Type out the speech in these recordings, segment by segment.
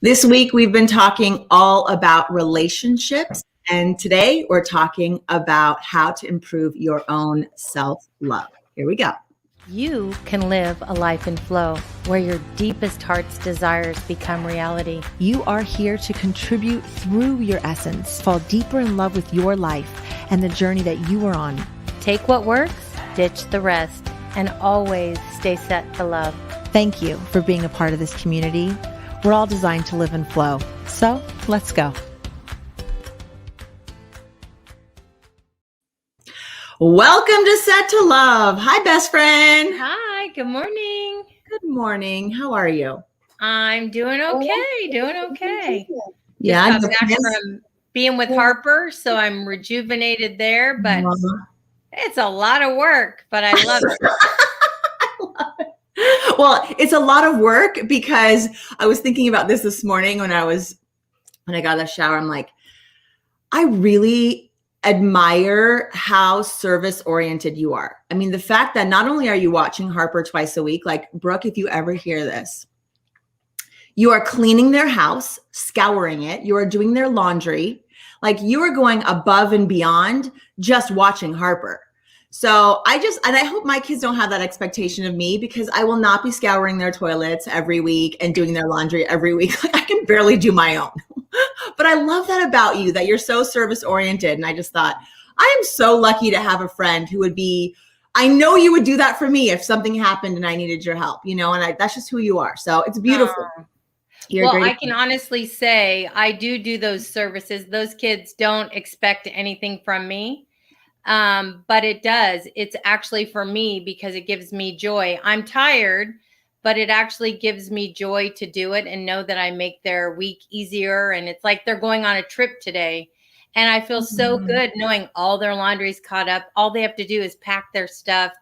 This week, we've been talking all about relationships, and today we're talking about how to improve your own self-love. Here we go. You can live a life in flow where your deepest heart's desires become reality. You are here to contribute through your essence, fall deeper in love with your life and the journey that you are on. Take what works, ditch the rest, and always stay set to love. Thank you for being a part of this community. We're all designed to live in flow. So let's go. Welcome to Set to Love. Hi, best friend. Hi, good morning. Good morning. How are you? I'm doing okay. Yeah, Just got back from being with Harper, so I'm rejuvenated there, but it's a lot of work, but I love it. I love it. Well, it's a lot of work because I was thinking about this morning when I got out of the shower. I'm like, I really admire how service oriented you are. I mean, the fact that not only are you watching Harper twice a week, like Brooke, if you ever hear this, you are cleaning their house, scouring it, you are doing their laundry, like you are going above and beyond just watching Harper. So I hope my kids don't have that expectation of me, because I will not be scouring their toilets every week and doing their laundry every week. Like I can barely do my own. But I love that about you, that you're so service oriented. And I just thought, I am so lucky to have a friend who would be, I know you would do that for me if something happened and I needed your help, and that's just who you are. So it's beautiful. Well, I can honestly say I do those services. Those kids don't expect anything from me. But it does. It's actually for me because it gives me joy. I'm tired, but it actually gives me joy to do it and know that I make their week easier. And it's like they're going on a trip today. And I feel so good knowing all their laundry's caught up. All they have to do is pack their stuff.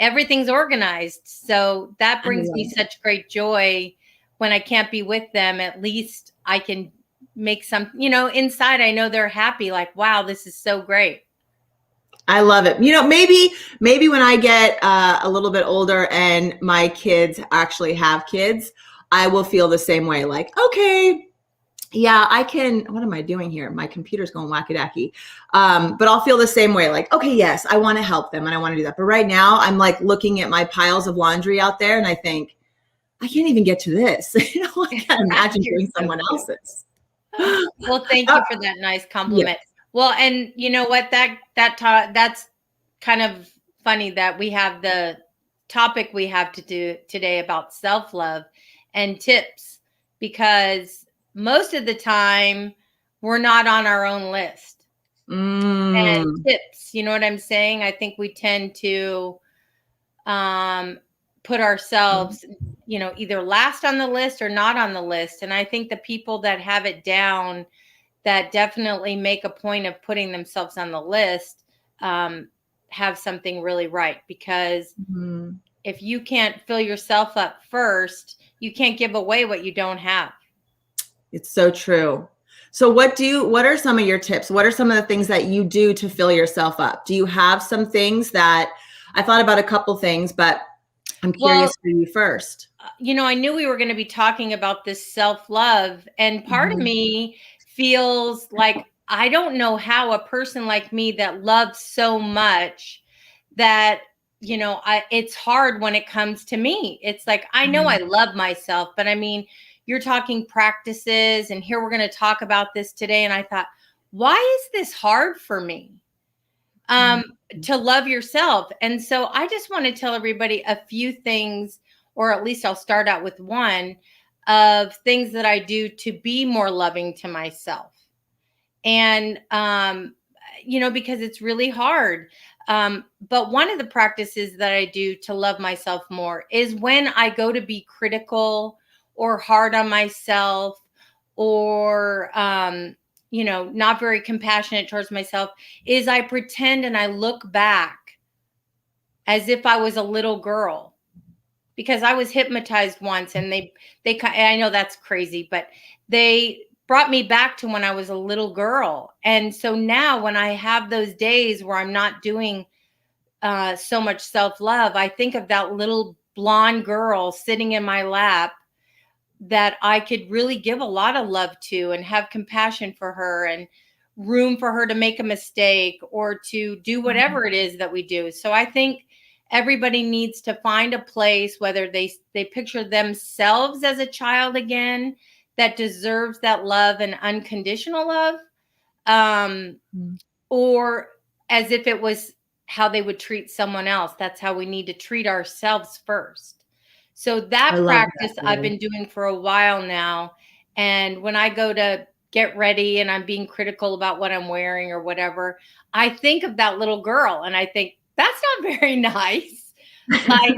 Everything's organized. So that brings me such great joy when I can't be with them. At least I can make some, inside I know they're happy, like, wow, this is so great. I love it. Maybe when I get a little bit older and my kids actually have kids, I will feel the same way. Like, okay, yeah, I can. What am I doing here? My computer's going wacky-dacky. But I'll feel the same way. Like, okay, yes, I want to help them and I want to do that. But right now I'm like looking at my piles of laundry out there and I think, I can't even get to this. I can't imagine doing someone else's. Well, thank you for that nice compliment. Yes. Well, and you know what, that's kind of funny that we have the topic we have to do today about self-love and tips, because most of the time we're not on our own list. And tips, you know what I'm saying? I think we tend to put ourselves, either last on the list or not on the list. And I think the people that have it down, that definitely make a point of putting themselves on the list, have something really right. Because if you can't fill yourself up first, you can't give away what you don't have. It's so true. So what are some of your tips? What are some of the things that you do to fill yourself up? Do you have some things that, I thought about a couple things, but I'm curious for you first. I knew we were going to be talking about this self-love, and part of me feels like I don't know how a person like me that loves so much that, it's hard when it comes to me. It's like, I know I love myself, but I mean, you're talking practices and here we're going to talk about this today. And I thought, why is this hard for me? To love yourself. And so I just want to tell everybody a few things, or at least I'll start out with one of things that I do to be more loving to myself. And, because it's really hard. But one of the practices that I do to love myself more is when I go to be critical or hard on myself, or, not very compassionate towards myself, is I pretend and I look back as if I was a little girl, because I was hypnotized once, and they I know that's crazy, but they brought me back to when I was a little girl. And so now when I have those days where I'm not doing so much self-love, I think of that little blonde girl sitting in my lap that I could really give a lot of love to and have compassion for her and room for her to make a mistake or to do whatever it is that we do. So I think everybody needs to find a place, whether they picture themselves as a child again that deserves that love and unconditional love, or as if it was how they would treat someone else. That's how we need to treat ourselves first. So I that love practice that. I've been doing for a while now. And when I go to get ready and I'm being critical about what I'm wearing or whatever, I think of that little girl and I think, that's not very nice. Like,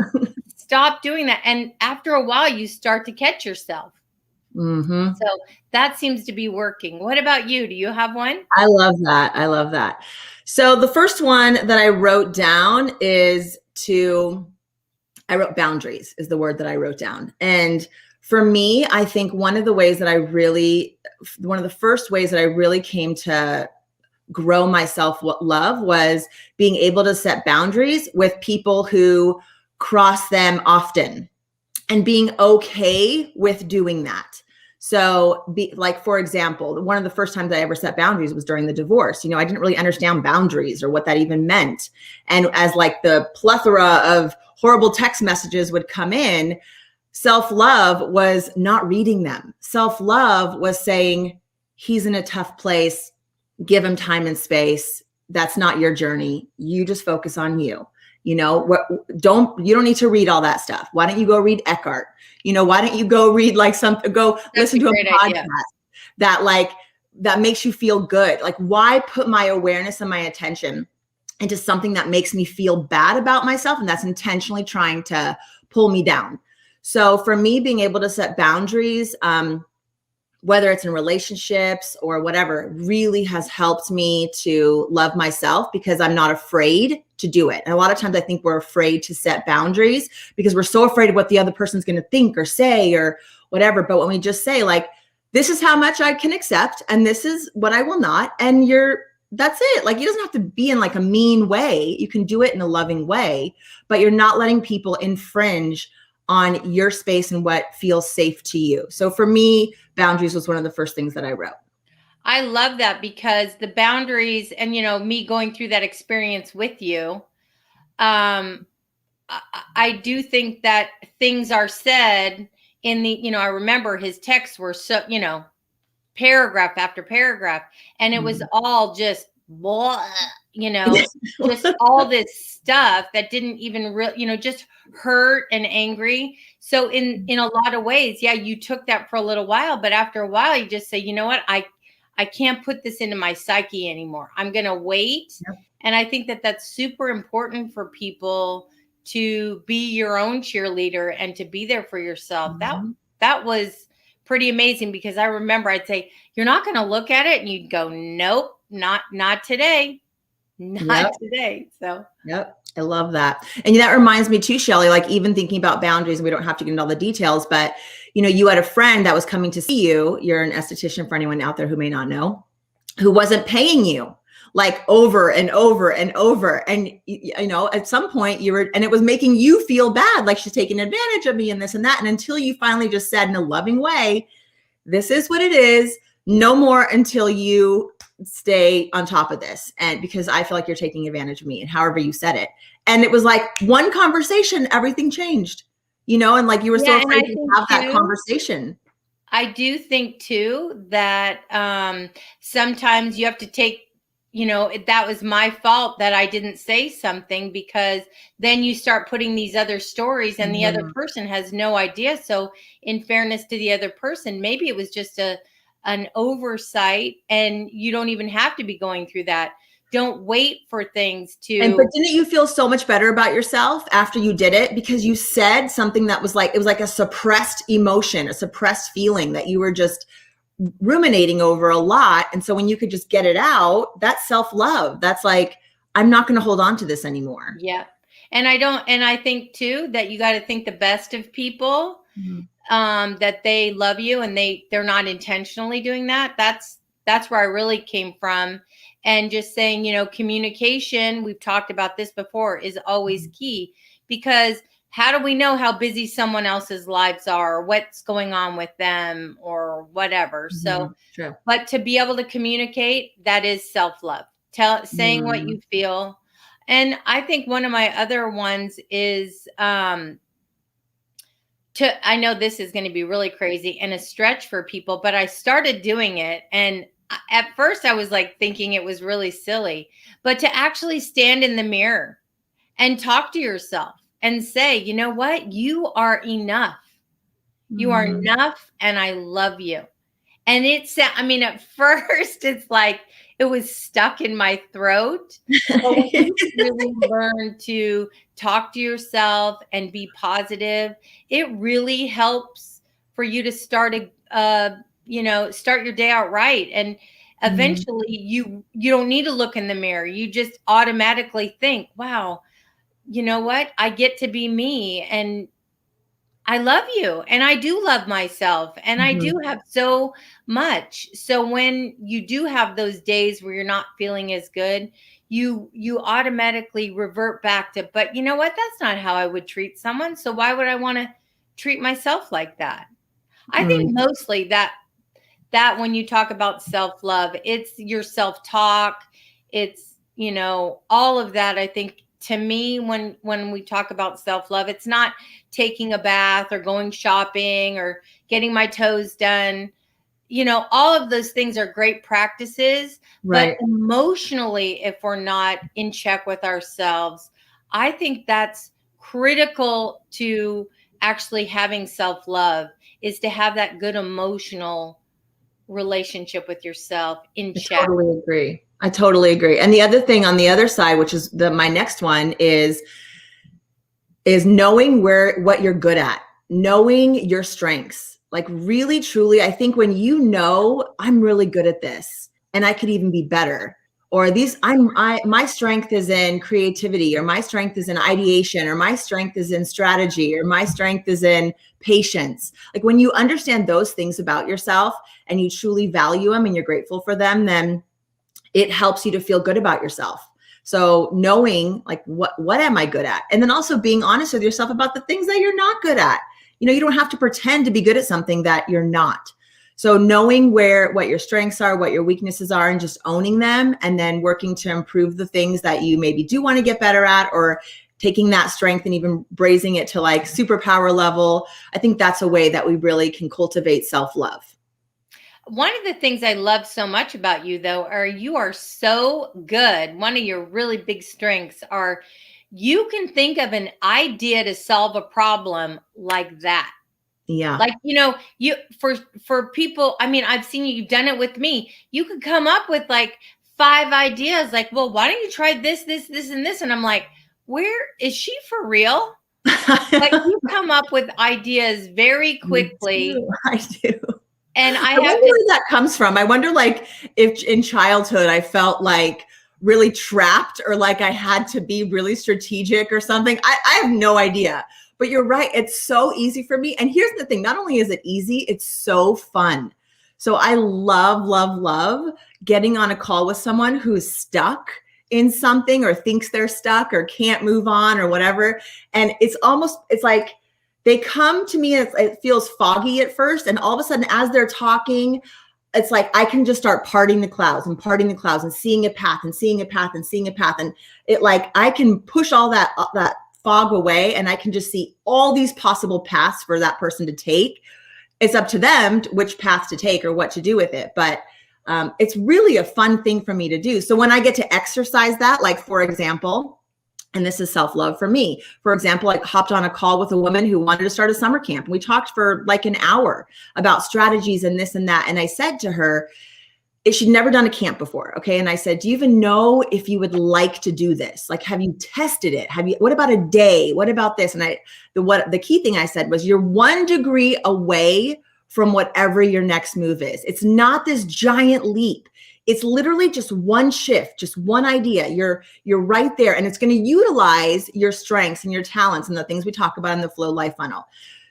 stop doing that. And after a while, you start to catch yourself. Mm-hmm. So that seems to be working. What about you? Do you have one? I love that. I love that. So the first one that I wrote down I wrote boundaries is the word that I wrote down. And for me, I think one of the first ways that I really came to grow my self-love was being able to set boundaries with people who cross them often and being okay with doing that. So for example, one of the first times I ever set boundaries was during the divorce. I didn't really understand boundaries or what that even meant. And as like the plethora of horrible text messages would come in, self-love was not reading them. Self-love was saying, he's in a tough place. Give him time and space. That's not your journey. You just focus on you. You don't need to read all that stuff. Why don't you go read Eckhart? Why don't you go read listen to a podcast that makes you feel good? Like, why put my awareness and my attention into something that makes me feel bad about myself? And that's intentionally trying to pull me down. So for me, being able to set boundaries, whether it's in relationships or whatever, really has helped me to love myself because I'm not afraid to do it. And a lot of times I think we're afraid to set boundaries because we're so afraid of what the other person's going to think or say or whatever. But when we just say like, this is how much I can accept and this is what I will not, and that's it. Like, it doesn't have to be in like a mean way. You can do it in a loving way, but you're not letting people infringe on your space and what feels safe to you. So for me, boundaries was one of the first things that I wrote. I love that because the boundaries and, me going through that experience with you, I do think that things are said in the, I remember his texts were so, paragraph after paragraph, and it was all just, blah, just all this stuff that didn't even really, just hurt and angry. So in a lot of ways, yeah, you took that for a little while, but after a while you just say, you know what, I can't put this into my psyche anymore. I'm going to wait. Yep. And I think that that's super important for people to be your own cheerleader and to be there for yourself. Mm-hmm. That was pretty amazing because I remember I'd say, you're not going to look at it, and you'd go, nope, not today. Not today. So, yep. I love that. And that reminds me too, Shelly, like even thinking about boundaries, and we don't have to get into all the details, but you had a friend that was coming to see you. You're an esthetician for anyone out there who may not know, who wasn't paying you like over and over and over. And, at some point and it was making you feel bad, like she's taking advantage of me and this and that. And until you finally just said in a loving way, this is what it is, no more until you stay on top of this. And because I feel like you're taking advantage of me, and however you said it. And it was like one conversation, everything changed, and like you were so afraid to have that conversation. I do think too that sometimes you have to take, that was my fault that I didn't say something, because then you start putting these other stories and the other person has no idea. So in fairness to the other person, maybe it was just an oversight and you don't even have to be going through that. Don't wait for things to. But didn't you feel so much better about yourself after you did it? Because you said something that was like, it was like a suppressed emotion, a suppressed feeling that you were just ruminating over a lot. And so when you could just get it out, that's self-love. That's like, I'm not going to hold on to this anymore. Yeah. And I think too, that you got to think the best of people, that they love you and they're not intentionally doing that. That's where I really came from. And just saying, communication, we've talked about this before, is always key, because how do we know how busy someone else's lives are, or what's going on with them, or whatever? So, True. but to be able to communicate, that is self-love. Saying what you feel. And I think one of my other ones is I know this is going to be really crazy and a stretch for people, but I started doing it. And at first I was like thinking it was really silly, but to actually stand in the mirror and talk to yourself and say, you know what? You are enough. You are enough. And I love you. And at first it's like it was stuck in my throat. But when you really learn to talk to yourself and be positive, it really helps for you to start start your day out right. And eventually you don't need to look in the mirror. You just automatically think, wow, you know what? I get to be me, and I love you, and I do love myself, and I do have so much. So when you do have those days where you're not feeling as good, you automatically revert back to, but you know what? That's not how I would treat someone. So why would I want to treat myself like that? I think mostly that when you talk about self-love, it's your self-talk. It's, all of that. I think to me, when we talk about self-love, it's not taking a bath or going shopping or getting my toes done. All of those things are great practices, Right. but emotionally, if we're not in check with ourselves, I think that's critical to actually having self-love, is to have that good emotional relationship with yourself in check. I totally agree. And the other thing on the other side, which is my next one, is knowing what you're good at, knowing your strengths. Like really, truly, I think when I'm really good at this and I could even be better, or my strength is in creativity, or my strength is in ideation, or my strength is in strategy, or my strength is in patience. Like when you understand those things about yourself and you truly value them and you're grateful for them, then it helps you to feel good about yourself. So knowing like what am I good at? And then also being honest with yourself about the things that you're not good at. You don't have to pretend to be good at something that you're not. So knowing what your strengths are, what your weaknesses are, and just owning them, and then working to improve the things that you maybe do want to get better at, or taking that strength and even raising it to like superpower level. I think that's a way that we really can cultivate self-love. One of the things I love so much about you, though, you are so good. One of your really big strengths are you can think of an idea to solve a problem like that. Yeah. Like, you for people, I've seen you've done it with me. You could come up with like 5 ideas, like, well, why don't you try this, and this? And I'm like, where is she for real? Like you come up with ideas very quickly. I do. And I wonder where that comes from. I wonder like if in childhood I felt like really trapped, or like I had to be really strategic or something. I have no idea. But you're right. It's so easy for me. And here's the thing. Not only is it easy, it's so fun. So I love, love, love getting on a call with someone who's stuck in something, or thinks they're stuck, or can't move on, or whatever. And it's like they come to me and it feels foggy at first. And all of a sudden, as they're talking, it's like I can just start parting the clouds and seeing a path and seeing a path and seeing a path. And it like I can push all that fog away, and I can just see all these possible paths for that person to take. It's up to them which path to take or what to do with it. But it's really a fun thing for me to do. So when I get to exercise that, like for example, and this is self-love for me. For example, I hopped on a call with a woman who wanted to start a summer camp. We talked for like an hour about strategies and this and that. And I said to her, she'd never done a camp before. Okay. And I said, do you even know if you would like to do this? Like, have you tested it? What about a day? What about this? And the key thing I said was, you're 1 degree away from whatever your next move is. It's not this giant leap. It's literally just one shift, just one idea. You're right there, and it's going to utilize your strengths and your talents and the things we talk about in the Flow Life Funnel.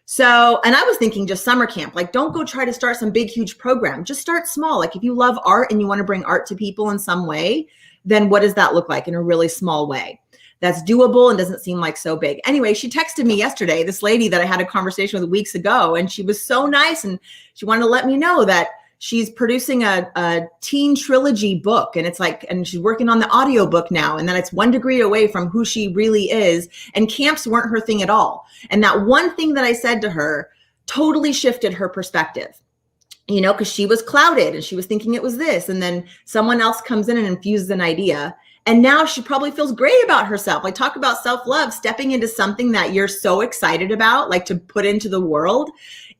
So, and I was thinking just summer camp, like don't go try to start some big, huge program. Just start small. Like if you love art and you want to bring art to people in some way, then what does that look like in a really small way? that's doable and doesn't seem like so big. Anyway, she texted me yesterday, this lady that I had a conversation with weeks ago, and she was so nice. And she wanted to let me know that she's producing a teen trilogy book, and it's like, and she's working on the audiobook now, and then it's 1 degree away from who she really is. And camps weren't her thing at all. And that one thing that I said to her totally shifted her perspective, you know, because she was clouded and she was thinking it was this. And then someone else comes in and infuses an idea. And now she probably feels great about herself. Like, talk about self-love, stepping into something that you're so excited about, like to put into the world.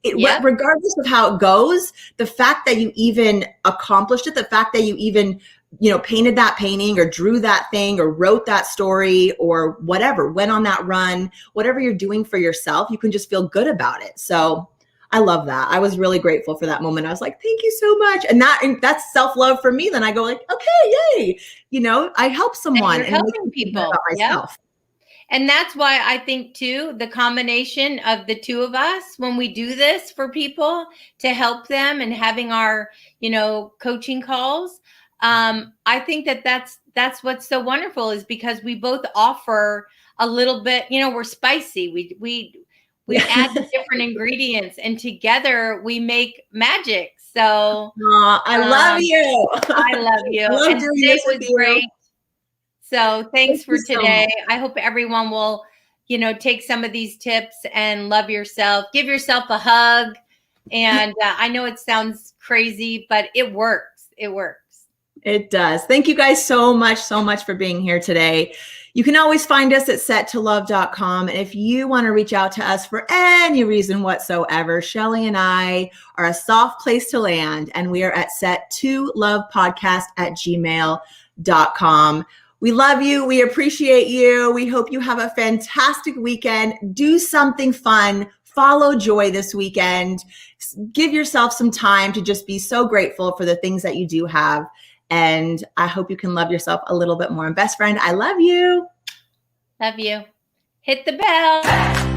Regardless of how it goes, the fact that you even accomplished it, the fact that you even, you know, painted that painting or drew that thing or wrote that story or whatever, went on that run, whatever you're doing for yourself, you can just feel good about it. So I love that. I was really grateful for that moment. I was like, thank you so much. And that's self-love for me. Then I go like, okay, yay. You know, I help someone and helping people about myself. And that's why I think too, the combination of the two of us, when we do this for people to help them and having our, you know, coaching calls, I think that's what's so wonderful, is because we both offer a little bit, you know, we're spicy. We add the different ingredients, and together we make magic. So I love you. I love you. I love and doing today this with was you. great. So thanks for so today. much. I hope everyone will, you know, take some of these tips and love yourself. Give yourself a hug. And I know it sounds crazy, but it works. It works. It does. Thank you guys so much for being here today. You can always find us at settolove.com. And if you want to reach out to us for any reason whatsoever, Shelly and I are a soft place to land, and we are at set2lovepodcast@gmail.com. We love you. We appreciate you. We hope you have a fantastic weekend. Do something fun. Follow joy this weekend. Give yourself some time to just be so grateful for the things that you do have. And I hope you can love yourself a little bit more. And best friend, I love you. Love you. Hit the bell.